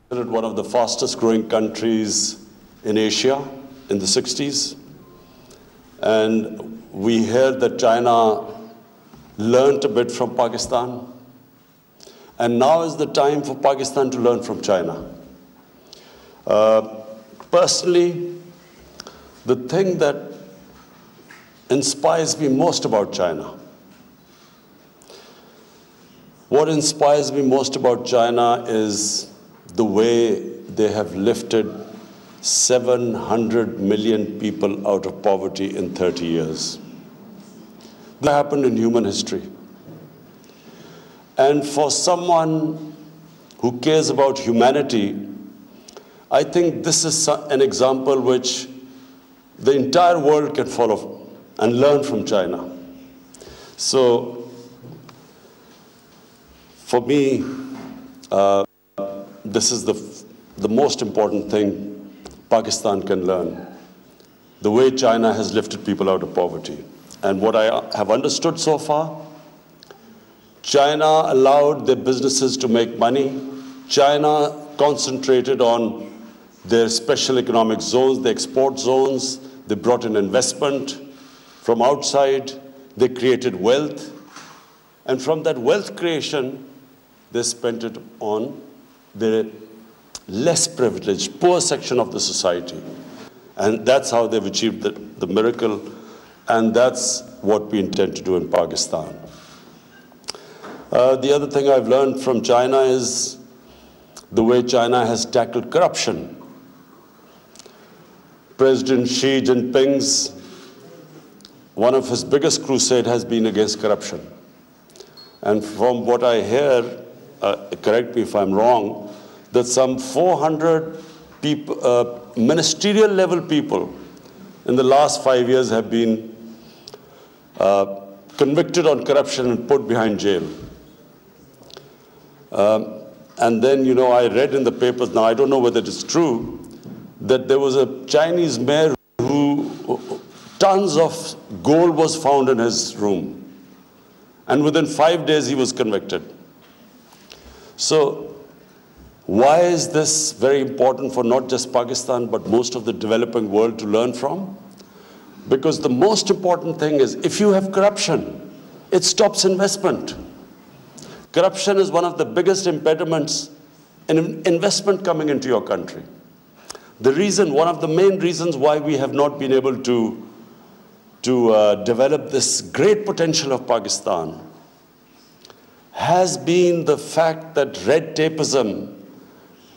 One of the fastest growing countries in Asia in the 60s. And we heard that China learned a bit from Pakistan. And now is the time for Pakistan to learn from China. Personally, the thing that inspires me most about China, what inspires me most about China is the way they have lifted 700 million people out of poverty in 30 years. That happened in human history. And for someone who cares about humanity, I think this is an example which the entire world can follow and learn from China. So, for me, this is the most important thing Pakistan can learn, the way China has lifted people out of poverty. And what I have understood so far, China allowed their businesses to make money. China concentrated on their special economic zones, the export zones. They brought in investment from outside. They created wealth. And from that wealth creation, they spent it on the less privileged, poor section of the society. And that's how they've achieved the miracle. And that's what we intend to do in Pakistan. The other thing I've learned from China is the way China has tackled corruption. President Xi Jinping's, one of his biggest crusade has been against corruption. And from what I hear, correct me if I'm wrong, that some 400 people, ministerial level people in the last 5 years have been convicted on corruption and put behind jail. And then, you know, I read in the papers, now I don't know whether it is true, that there was a Chinese mayor who, tons of gold was found in his room. And within 5 days, he was convicted. So, why is this very important for not just Pakistan, but most of the developing world to learn from? Because the most important thing is, if you have corruption, it stops investment. Corruption is one of the biggest impediments in investment coming into your country. The reason, one of the main reasons why we have not been able to develop this great potential of Pakistan has been the fact that red tapeism,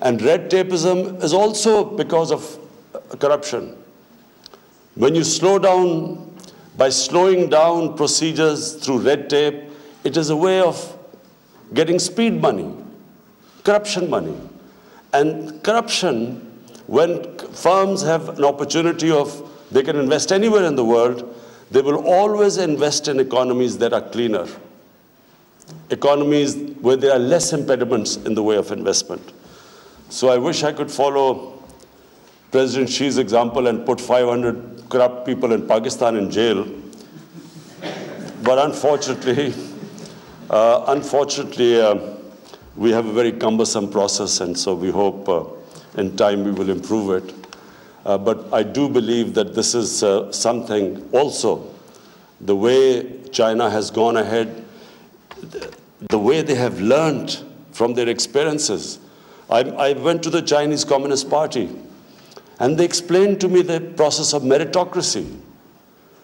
and red tapeism is also because of corruption. When you slow down, by slowing down procedures through red tape, it is a way of getting speed money, corruption money. And corruption, when firms have an opportunity of, they can invest anywhere in the world, they will always invest in economies that are cleaner, economies where there are less impediments in the way of investment. So I wish I could follow President Xi's example and put 500 corrupt people in Pakistan in jail. But unfortunately, we have a very cumbersome process, and so we hope in time we will improve it. But I do believe that this is something also, the way China has gone ahead, the way they have learned from their experiences. I went to the Chinese Communist Party, and they explained to me the process of meritocracy,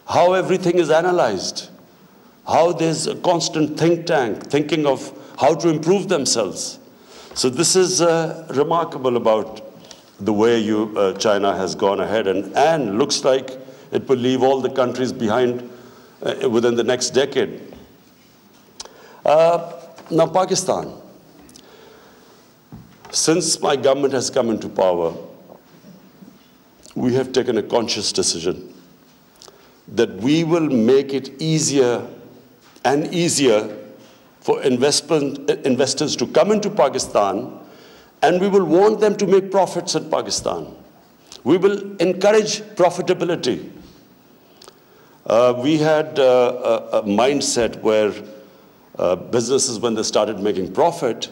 how everything is analyzed, how there's a constant think tank thinking of how to improve themselves. So this is remarkable about the way China has gone ahead, and looks like it will leave all the countries behind within the next decade. Now, Pakistan. Since my government has come into power, we have taken a conscious decision that we will make it easier and easier for investors to come into Pakistan, and we will want them to make profits in Pakistan. We will encourage profitability. We had a mindset where businesses, when they started making profit,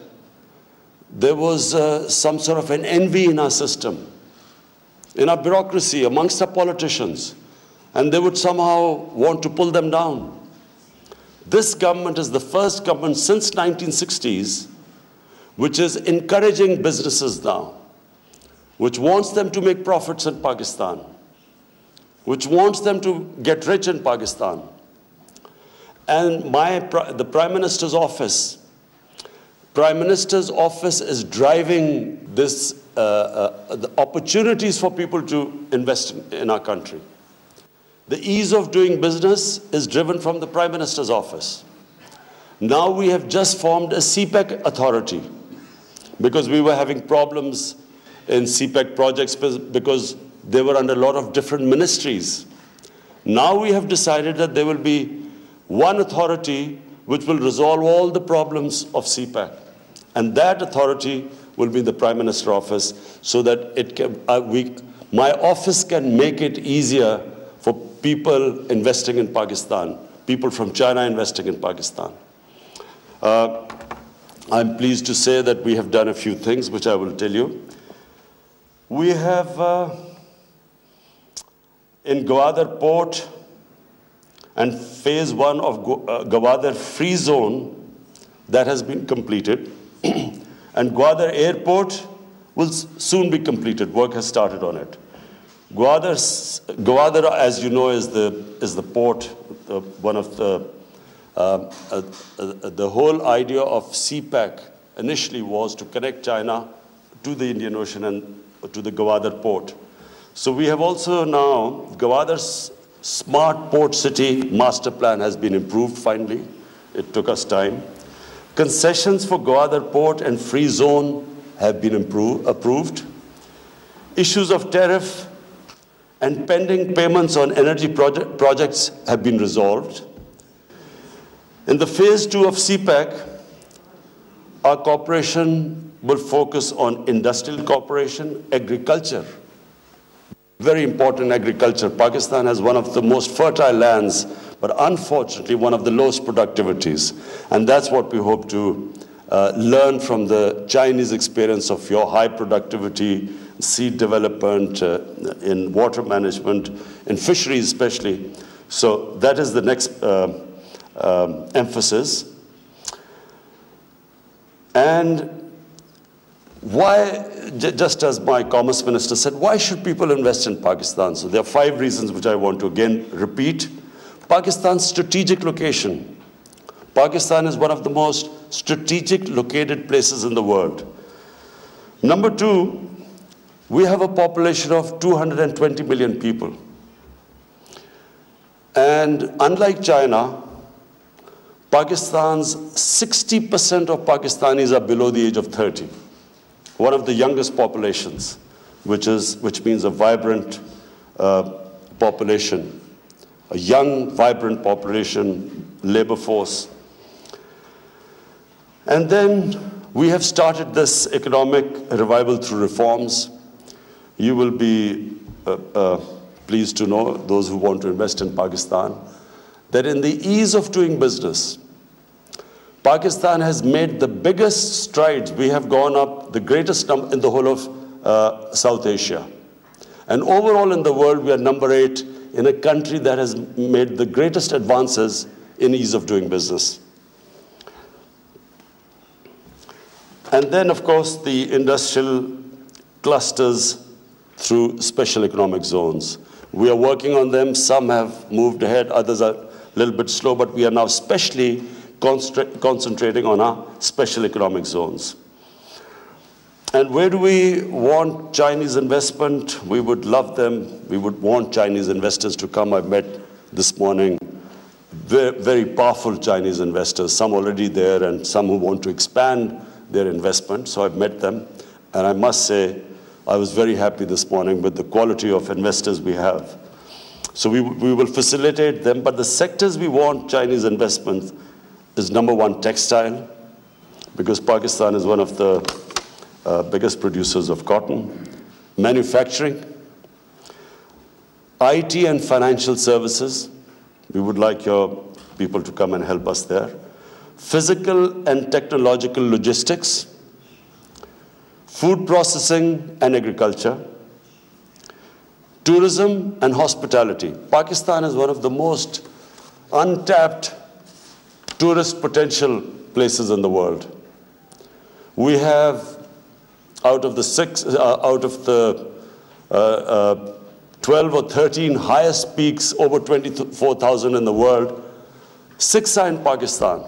there was some sort of an envy in our system, in our bureaucracy, amongst our politicians, and they would somehow want to pull them down. This government is the first government since 1960s which is encouraging businesses now, which wants them to make profits in Pakistan, which wants them to get rich in Pakistan. And the Prime Minister's office is driving this, the opportunities for people to invest in our country. The ease of doing business is driven from the Prime Minister's office. Now we have just formed a CPEC authority because we were having problems in CPEC projects because they were under a lot of different ministries. Now we have decided that there will be one authority which will resolve all the problems of CPEC. And that authority will be the Prime Minister's office, so that it can, my office can make it easier for people investing in Pakistan, people from China investing in Pakistan. I'm pleased to say that we have done a few things which I will tell you. We have in Gwadar Port and phase 1 of Gwadar Free Zone, that has been completed. And Gwadar Airport will soon be completed. Work has started on it. Gwadar, as you know, is the port, one of the whole idea of CPEC initially was to connect China to the Indian Ocean and to the Gwadar port. So we have also now, Gwadar's Smart Port City master plan has been improved finally. It took us time. Concessions for Gwadar Port and Free Zone have been approved. Issues of tariff and pending payments on energy projects have been resolved. In the phase 2 of CPEC, our cooperation will focus on industrial cooperation, agriculture. Very important agriculture. Pakistan has one of the most fertile lands, but unfortunately one of the lowest productivities. And that's what we hope to learn from the Chinese experience of your high productivity, seed development, in water management, in fisheries especially. So that is the next emphasis. And why, just as my Commerce Minister said, why should people invest in Pakistan? So there are 5 reasons which I want to again repeat. Pakistan's strategic location. Pakistan is one of the most strategic located places in the world. Number 2, we have a population of 220 million people. And unlike China, Pakistan's 60% of Pakistanis are below the age of 30. One of the youngest populations, which means a vibrant population, a young, vibrant population, labor force. And then we have started this economic revival through reforms. You will be pleased to know, those who want to invest in Pakistan, that in the ease of doing business, Pakistan has made the biggest strides. We have gone up the greatest number in the whole of South Asia. And overall in the world, we are number 8 in a country that has made the greatest advances in ease of doing business. And then, of course, the industrial clusters through special economic zones. We are working on them. Some have moved ahead, others are a little bit slow, but we are now especially concentrating on our special economic zones. And where do we want Chinese investment? We would love them. We would want Chinese investors to come. I met this morning very, very powerful Chinese investors, some already there and some who want to expand their investment. So I've met them. And I must say, I was very happy this morning with the quality of investors we have. So we will facilitate them. But the sectors we want Chinese investment is number 1, textile, because Pakistan is one of the biggest producers of cotton. Manufacturing, IT and financial services. We would like your people to come and help us there. Physical and technological logistics. food processing and agriculture, tourism and hospitality. Pakistan is one of the most untapped tourist potential places in the world. We have, out of the 12 or 13 highest peaks, over 24,000 in the world, 6 are in Pakistan.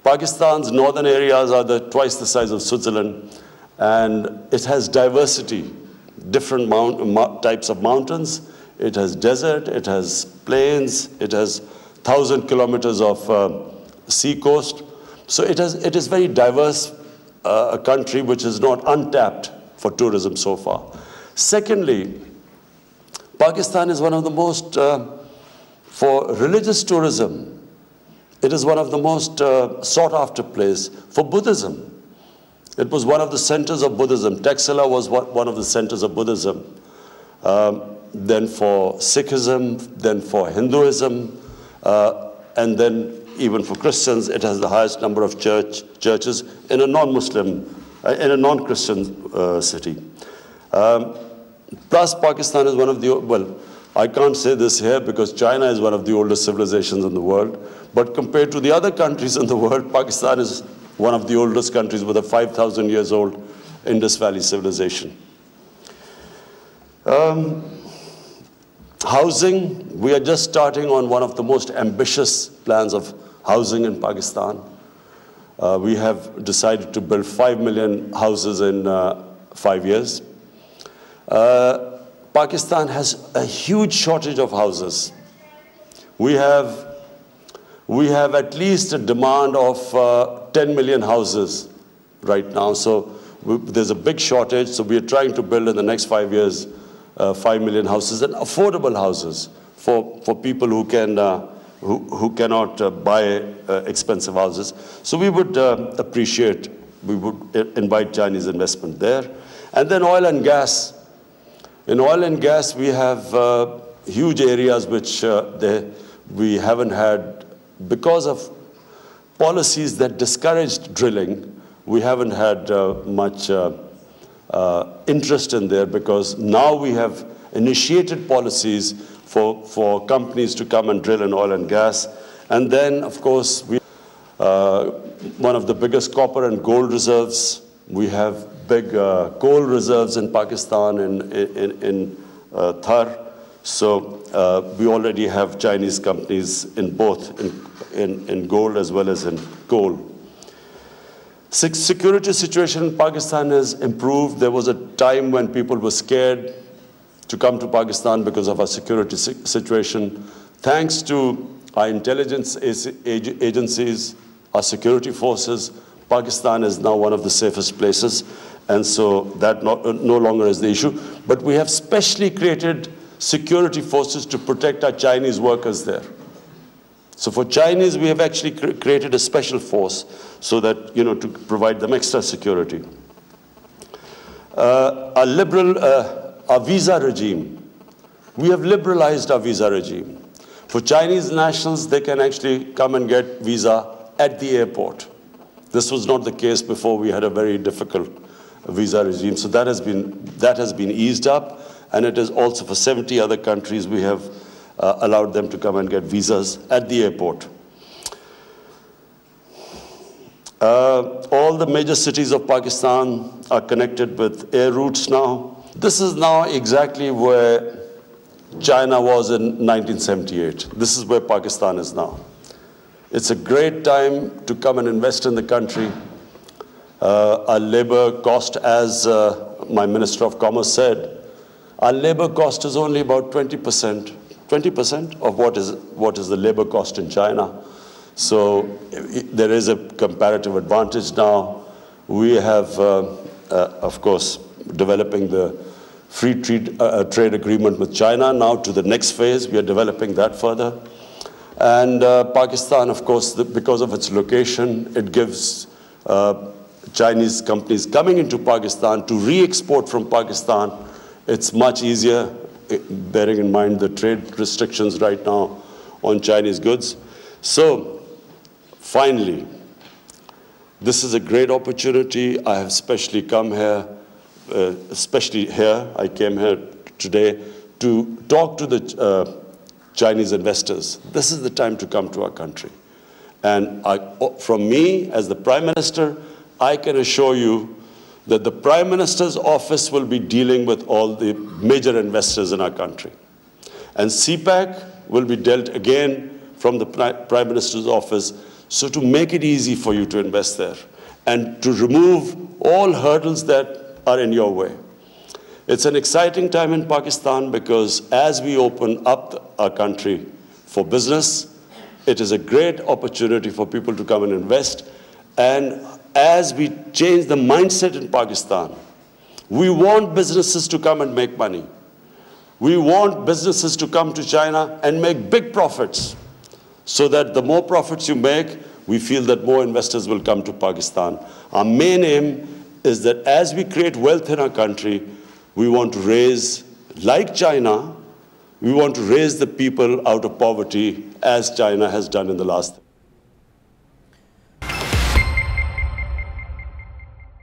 Pakistan's northern areas are twice the size of Switzerland, and it has diversity, different types of mountains. It has desert, it has plains, it has 1,000 kilometers of sea coast. So it is very diverse, a country which is not untapped for tourism so far. Secondly, Pakistan is one of the most, for religious tourism, it is one of the most sought after place for Buddhism. It was one of the centers of Buddhism. Taxila was one of the centers of Buddhism. Then for Sikhism, then for Hinduism, and then even for Christians, it has the highest number of churches in a non-Muslim, in a non-Christian city. Plus, Pakistan is one of the, well, I can't say this here because China is one of the oldest civilizations in the world, but compared to the other countries in the world, Pakistan is one of the oldest countries with a 5,000 years old Indus Valley civilization. Housing, we are just starting on one of the most ambitious plans of housing in Pakistan. We have decided to build 5 million houses in 5 years. Pakistan has a huge shortage of houses. We have at least a demand of 10 million houses right now. So there's a big shortage. So we are trying to build in the next 5 years 5 million houses, and affordable houses for people who cannot buy expensive houses. So we would appreciate, we would invite Chinese investment there. And then oil and gas. In oil and gas, we have huge areas which we haven't had, because of policies that discouraged drilling, we haven't had much interest in there, because now we have initiated policies for companies to come and drill in oil and gas. And then, of course, we one of the biggest copper and gold reserves. We have big coal reserves in Pakistan, in Thar. So we already have Chinese companies in both, in gold as well as in coal. Security situation in Pakistan has improved. There was a time when people were scared to come to Pakistan because of our security situation. Thanks to our intelligence agencies, our security forces, Pakistan is now one of the safest places. And so that no longer is the issue. But we have specially created security forces to protect our Chinese workers there. So for Chinese, we have actually created a special force so that, you know, to provide them extra security. Our visa regime. We have liberalized our visa regime. For Chinese nationals, they can actually come and get visa at the airport. This was not the case before. We had a very difficult visa regime. So that has been eased up, and it is also for 70 other countries we have allowed them to come and get visas at the airport. All the major cities of Pakistan are connected with air routes now. This is now exactly where China was in 1978. This is where Pakistan is now. It's a great time to come and invest in the country. Our labor cost, as my Minister of Commerce said, our labor cost is only about 20%. 20% of what is the labor cost in China. So there is a comparative advantage now. We have, of course, developing the free trade agreement with China now to the next phase. We are developing that further. And Pakistan, of course, because of its location, it gives Chinese companies coming into Pakistan to re-export from Pakistan. It's much easier, bearing in mind the trade restrictions right now on Chinese goods. So, finally, This is a great opportunity. I have especially come here, I came here today to talk to the Chinese investors. This is the time to come to our country. And from me, as the Prime Minister, I can assure you that the Prime Minister's office will be dealing with all the major investors in our country. And CPAC will be dealt again from the Prime Minister's office, so to make it easy for you to invest there and to remove all hurdles that are in your way. It's an exciting time in Pakistan because as we open up our country for business, it is a great opportunity for people to come and invest. And as we change the mindset in Pakistan, we want businesses to come and make money. We want businesses to come to China and make big profits, so that the more profits you make, we feel that more investors will come to Pakistan. Our main aim is that as we create wealth in our country, we want to raise, like China, we want to raise the people out of poverty as China has done in the last